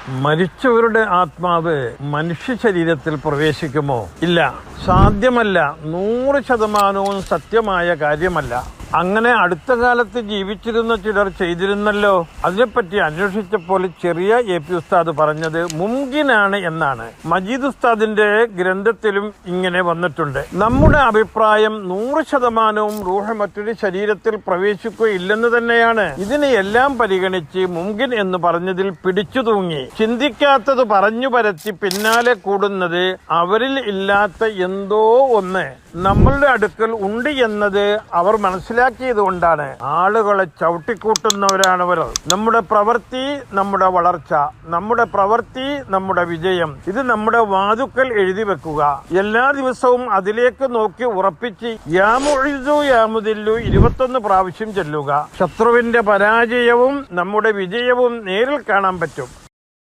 മരിച്ചവരുടെ ആത്മാവ് മനുഷ്യ ശരീരത്തിൽ പ്രവേശിക്കുമോ? ഇല്ല, സാധ്യമല്ല. 100% സത്യമായ കാര്യമല്ല. അങ്ങനെ അടുത്ത കാലത്ത് ജീവിച്ചിരുന്ന ചിലർ ചെയ്തിരുന്നല്ലോ. അതിനെപ്പറ്റി അന്വേഷിച്ചപ്പോൾ ചെറിയ AP ഉസ്താദ് പറഞ്ഞത് മുംകിനാണ് എന്നാണ്. മജീദ് ഉസ്താദിന്റെ ഗ്രന്ഥത്തിലും ഇങ്ങനെ വന്നിട്ടുണ്ട്. നമ്മുടെ അഭിപ്രായം 100% റൂഹ് മറ്റൊരു ശരീരത്തിൽ പ്രവേശിക്കുകയില്ലെന്ന് തന്നെയാണ്. ഇതിനെ എല്ലാം പരിഗണിച്ച് മുംകിൻ എന്ന് പറഞ്ഞതിൽ പിടിച്ചു തൂങ്ങി ചിന്തിക്കാത്തത് പറഞ്ഞു പരത്തി പിന്നാലെ കൂടുന്നത് അവരിൽ ഇല്ലാത്ത എന്തോ ഒന്ന് നമ്മളുടെ അടുക്കൽ ഉണ്ട് എന്നത് അവർ മനസ്സിലാക്കിയത് കൊണ്ടാണ്. ആളുകളെ ചവിട്ടിക്കൂട്ടുന്നവരാണവർ. നമ്മുടെ പ്രവൃത്തി നമ്മുടെ വളർച്ച, നമ്മുടെ പ്രവൃത്തി നമ്മുടെ വിജയം, ഇത് നമ്മുടെ വാതുക്കൽ എഴുതി വെക്കുക. എല്ലാ ദിവസവും അതിലേക്ക് നോക്കി ഉറപ്പിച്ച് യാമുഇസു യാമുദില്ലു 21 പ്രാവശ്യം ചൊല്ലുക. ശത്രുവിന്റെ പരാജയവും നമ്മുടെ വിജയവും നേരിൽ കാണാൻ പറ്റും.